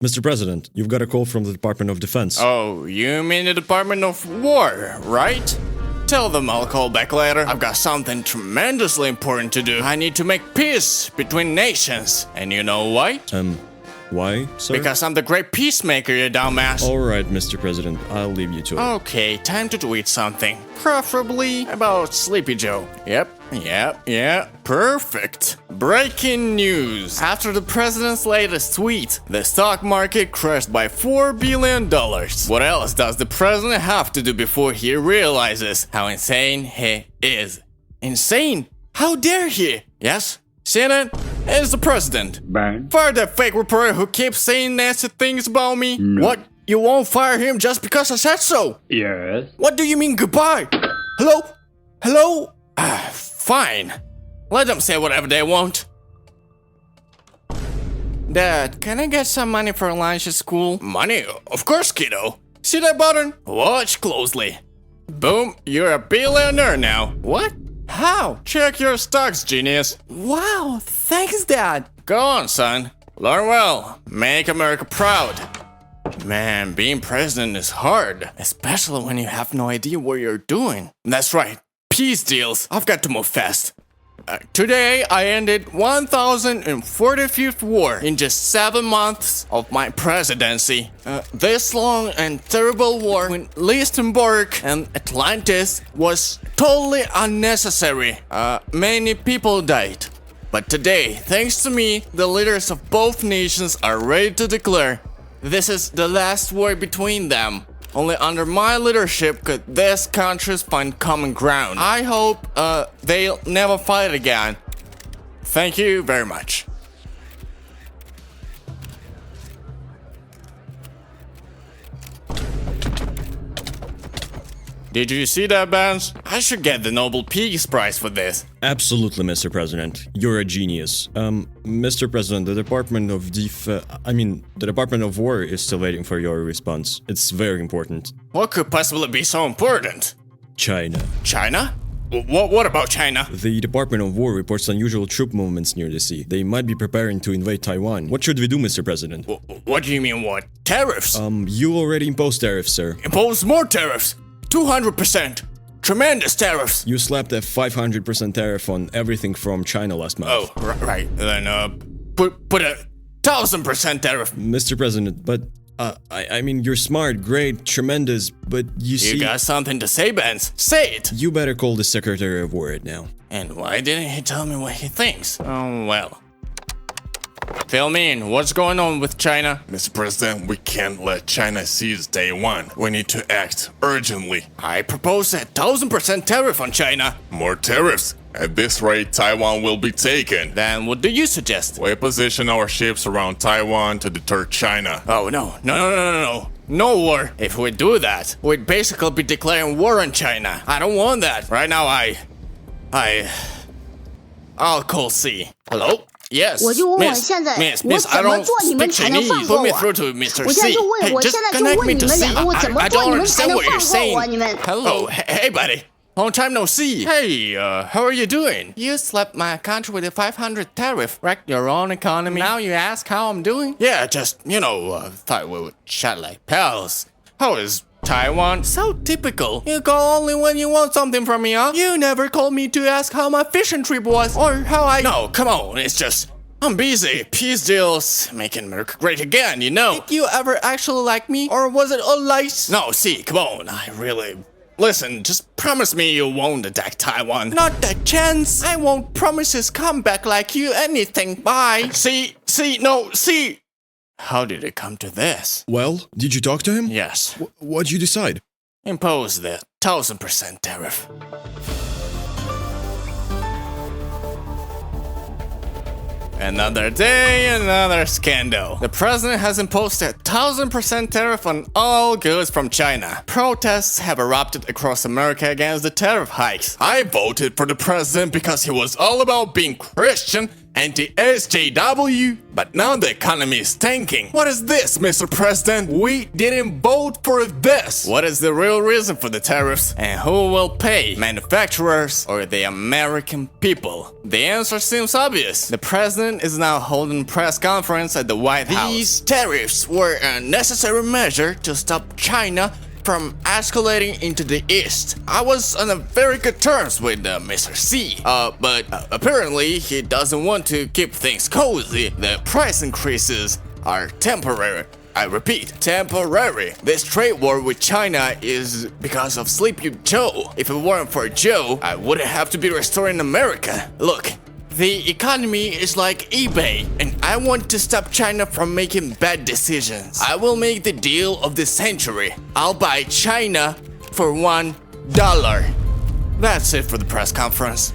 Mr. President, you've got a call from the Department of Defense. Oh, you mean the Department of War, right? Tell them I'll call back later. I've got something tremendously important to do. I need to make peace between nations. And you know why? Why, sir? Because I'm the great peacemaker, you dumbass. Alright, Mr. President, I'll leave you to it. Okay, time to tweet something. Preferably about Sleepy Joe. Yep, perfect. Breaking news. After the president's latest tweet, the stock market crashed by $4 billion. What else does the president have to do before he realizes how insane he is? Insane? How dare he? Yes? CNN is the president. Bang. Fire that fake reporter who keeps saying nasty things about me. No. What? You won't fire him just because I said so? Yes. What do you mean goodbye? Hello? Hello? Fine. Let them say whatever they want. Dad, can I get some money for lunch at school? Money? Of course, kiddo. See that button? Watch closely. Boom, you're a billionaire now. What? How? Check your stocks, genius. Wow, thanks, Dad. Go on, son. Learn well. Make America proud. Man, being president is hard, especially when you have no idea what you're doing. That's right. Peace deals. I've got to move fast. Today, I ended 1045th war in just 7 months of my presidency. This long and terrible war between Lichtenberg and Atlantis was totally unnecessary. Many people died. But today, thanks to me, the leaders of both nations are ready to declare this is the last war between them. Only under my leadership could these countries find common ground. I hope they'll never fight again. Thank you very much. Did you see that, Benz? I should get the Nobel Peace Prize for this. Absolutely, Mr. President. You're a genius. Mr. President, the Department of War is still waiting for your response. It's very important. What could possibly be so important? China. China? What about China? The Department of War reports unusual troop movements near the sea. They might be preparing to invade Taiwan. What should we do, Mr. President? What do you mean, what? Tariffs? You already imposed tariffs, sir. Impose more tariffs? 200%. Tremendous tariffs. You slapped a 500% tariff on everything from China last month. Oh, right. Then, put a 1000% tariff. Mr. President, but, I mean, you're smart, great, tremendous, but you see... You got something to say, Benz? Say it! You better call the Secretary of War right now. And why didn't he tell me what he thinks? Oh, well. Fill me in. What's going on with China? Mr. President, we can't let China seize Taiwan. We need to act urgently. I propose a 1000% tariff on China. More tariffs. At this rate, Taiwan will be taken. Then what do you suggest? We position our ships around Taiwan to deter China. Oh, no. No war. If we do that, we'd basically be declaring war on China. I don't want that. Right now, I'll call C. Hello? Yes, 我就问我 miss, 现在 miss, 我 miss, I 怎么 don't 做你们 speak 才能 Chinese. 放过 Put me 我？ through to Mr. 我现 C. 在就问 Hey, 我 just 现在就 connect 问 me 你 to 们 C. 两个，我怎么 I 做 don't 你们才 understand 能 what 放 you're 过我？ saying. 你们 Oh, hey, buddy. Long time no see. Hey, how are you doing? You slapped my country with a 500 tariff, wrecked your own economy. Now you ask how I'm doing? Yeah, just, thought we would chat like pals. How is Taiwan? So typical. You call only when you want something from me, huh? You never called me to ask how my fishing trip was, or how I... No, come on, it's just... I'm busy. Peace deals. Making America great again, you know. Did you ever actually like me? Or was it all lies? No, see, come on. I really... Listen, just promise me you won't attack Taiwan. Not a chance. I won't promise his comeback like you anything. Bye. See. How did it come to this? Well, did you talk to him? Yes. What'd you decide? Impose the 1000% tariff. Another day, another scandal. The president has imposed a 1000% tariff on all goods from China. Protests have erupted across America against the tariff hikes. I voted for the president because he was all about being Christian anti-SJW, but now the economy is tanking. What is this, Mr. President? We didn't vote for this. What is the real reason for the tariffs? And who will pay? Manufacturers or the American people? The answer seems obvious. The president is now holding a press conference at the White House. These tariffs were a necessary measure to stop China from escalating into the east. I was on a very good terms with Mr. C. But apparently he doesn't want to keep things cozy. The price increases are temporary. I repeat, temporary. This trade war with China is because of Sleepy Joe. If it weren't for Joe, I wouldn't have to be restoring America. Look, the economy is like eBay, and I want to stop China from making bad decisions. I will make the deal of the century. I'll buy China for $1. That's it for the press conference.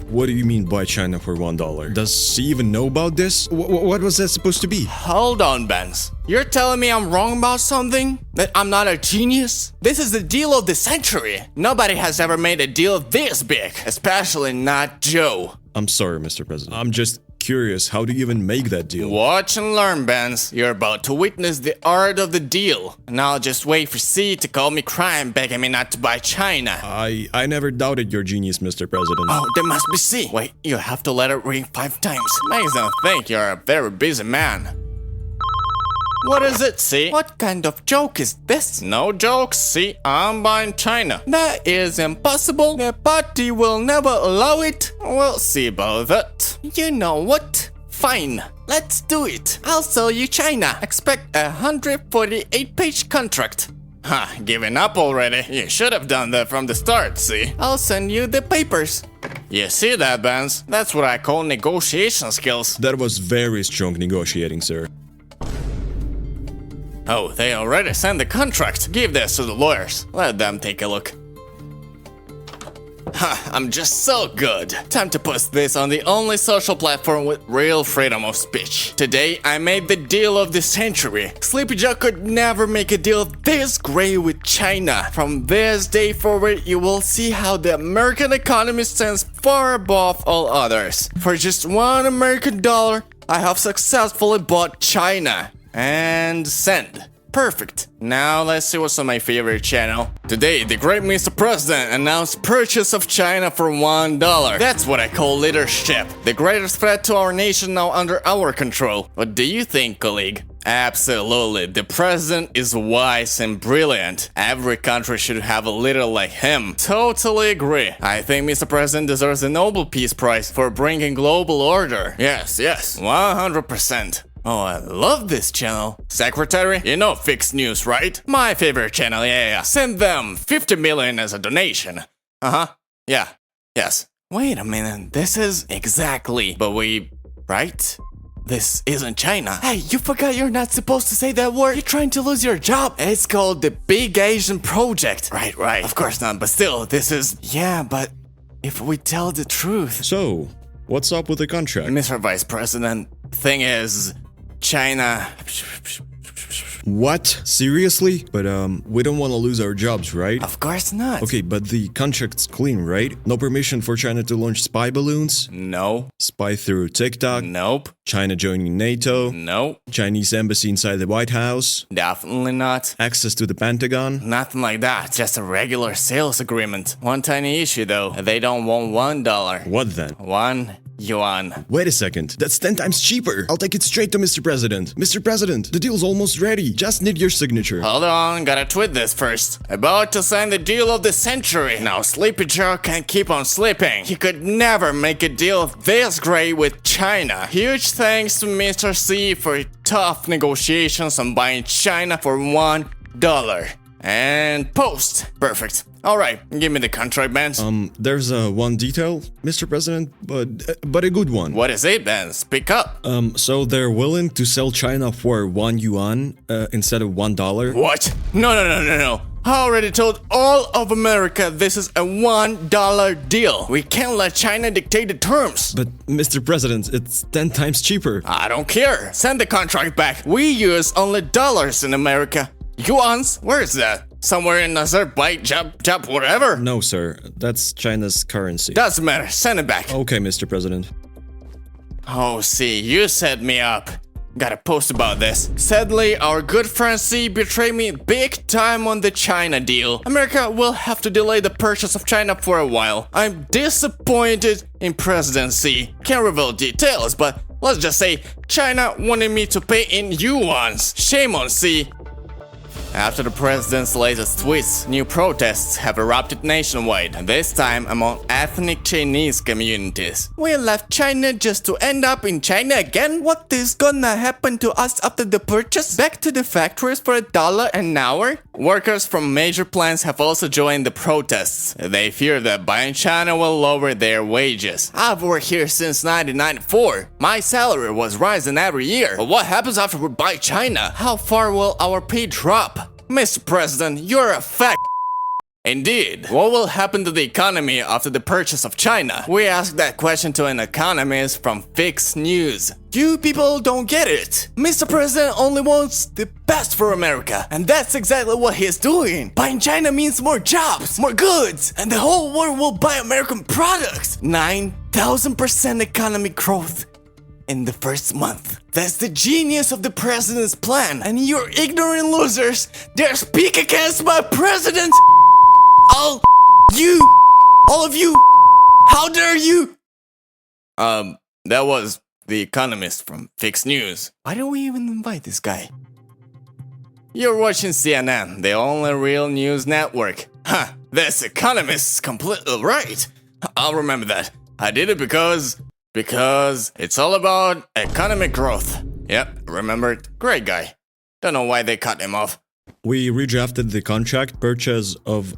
What do you mean buy China for $1? Does he even know about this? What was that supposed to be? Hold on, Benz. You're telling me I'm wrong about something? That I'm not a genius? This is the deal of the century. Nobody has ever made a deal this big, especially not Joe. I'm sorry, Mr. President. I'm just curious, how do you even make that deal? Watch and learn, Benz. You're about to witness the art of the deal. And I'll just wait for C to call me crying, begging me not to buy China. I never doubted your genius, Mr. President. Oh, there must be C. Wait, you have to let it ring 5 times. Makes them think you're a very busy man. What is it, C? What kind of joke is this? No joke, C. I'm buying China. That is impossible. The party will never allow it. We'll see about that. You know what? Fine. Let's do it. I'll sell you China. Expect a 148-page contract. Ha, giving up already. You should have done that from the start, see? I'll send you the papers. You see that, Benz? That's what I call negotiation skills. That was very strong negotiating, sir. Oh, they already sent the contract. Give this to the lawyers. Let them take a look. Ha, I'm just so good. Time to post this on the only social platform with real freedom of speech. Today, I made the deal of the century. Sleepy Joe could never make a deal this great with China. From this day forward, you will see how the American economy stands far above all others. For just $1 American, I have successfully bought China. And send. Perfect. Now let's see what's on my favorite channel. Today, the great Mr. President announced purchase of China for $1. That's what I call leadership. The greatest threat to our nation now under our control. What do you think, colleague? Absolutely. The president is wise and brilliant. Every country should have a leader like him. Totally agree. I think Mr. President deserves the Nobel Peace Prize for bringing global order. Yes, 100%. Oh, I love this channel. Secretary, you know Fixed News, right? My favorite channel, yeah. Send them 50 million as a donation. Yeah, yes. Wait a minute, this is exactly, but right? This isn't China. Hey, you forgot you're not supposed to say that word. You're trying to lose your job. It's called the Big Asian Project. Right. Of course not, but still, this is... Yeah, but if we tell the truth... So, what's up with the contract? Mr. Vice President, thing is... China. What? Seriously? But we don't want to lose our jobs, right? Of course not. Okay, but the contract's clean, right? No permission for China to launch spy balloons? No. Spy through TikTok? Nope. China joining NATO? Nope. Chinese embassy inside the White House? Definitely not. Access to the Pentagon? Nothing like that. Just a regular sales agreement. One tiny issue though. They don't want $1. What then? 1 yuan. Wait a second. That's 10 times cheaper. I'll take it straight to Mr. President. Mr. President, the deal's almost ready. Just need your signature. Hold on, gotta tweet this first. About to sign the deal of the century. Now Sleepy Joe can't keep on sleeping. He could never make a deal this great with China. Huge thanks to Mr. C for tough negotiations on buying China for $1. And post. Perfect. Alright, give me the contract, Benz. There's one detail, Mr. President, but a good one. What is it, Benz? Speak up. So they're willing to sell China for 1 yuan instead of $1? What? No. I already told all of America this is a $1 deal. We can't let China dictate the terms. But, Mr. President, it's 10 times cheaper. I don't care. Send the contract back. We use only dollars in America. Yuans? Where is that? Somewhere in Azerbaijan, whatever? No, sir. That's China's currency. Doesn't matter. Send it back. Okay, Mr. President. Oh, see, you set me up. Gotta post about this. Sadly, our good friend C betrayed me big time on the China deal. America will have to delay the purchase of China for a while. I'm disappointed in President C. Can't reveal details, but let's just say China wanted me to pay in yuans. Shame on C. After the president's latest tweets, new protests have erupted nationwide, and this time among ethnic Chinese communities. We left China just to end up in China again? What is gonna happen to us after the purchase? Back to the factories for $1 an hour? Workers from major plants have also joined the protests. They fear that buying China will lower their wages. I've worked here since 1994. My salary was rising every year. But what happens after we buy China? How far will our pay drop? Mr. President, you're a fact. Indeed. What will happen to the economy after the purchase of China? We asked that question to an economist from Fix News. You people don't get it. Mr. President only wants the best for America. And that's exactly what he's doing. Buying China means more jobs, more goods, and the whole world will buy American products. 9,000% economic growth in the first month. That's the genius of the president's plan. And you ignorant losers dare speak against my president? All of you, how dare you? That was the economist from Fix News. Why don't we even invite this guy? You're watching CNN, the only real news network. Huh, this economist is completely right. I'll remember that. I did it because it's all about economic growth. Yep, remembered. Great guy. Don't know why they cut him off. We redrafted the contract purchase of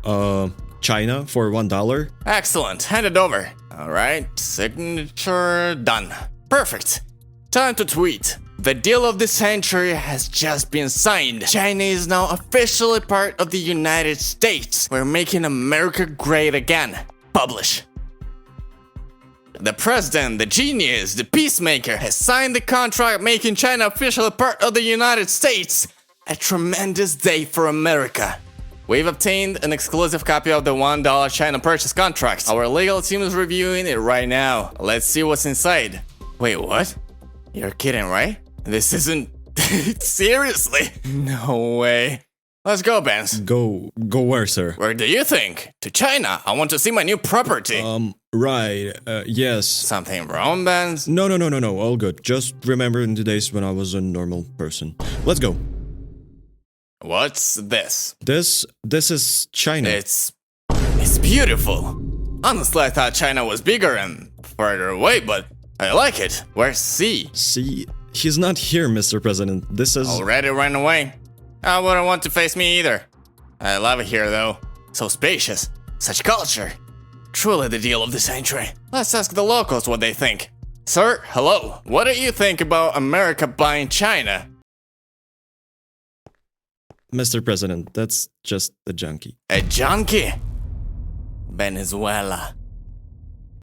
China for $1. Excellent. Hand it over. Alright, signature done. Perfect. Time to tweet. The deal of the century has just been signed. China is now officially part of the United States. We're making America great again. Publish. The president, the genius, the peacemaker has signed the contract making China officially part of the United States. A tremendous day for America. We've obtained an exclusive copy of the $1 China purchase contract. Our legal team is reviewing it right now. Let's see what's inside. Wait, what? You're kidding, right? This isn't... Seriously? No way. Let's go, Benz. Go where, sir? Where do you think? To China. I want to see my new property. Right, yes. Something wrong, Benz? No, all good. Just remembering the days when I was a normal person. Let's go. What's this? This is China. It's beautiful. Honestly, I thought China was bigger and further away, but I like it. Where's C? See, he's not here, Mr. President. This is... Already ran away? I wouldn't want to face me either. I love it here, though. So spacious. Such culture. Truly the deal of the century. Let's ask the locals what they think. Sir, hello. What do you think about America buying China? Mr. President, that's just a junkie. A junkie? Venezuela.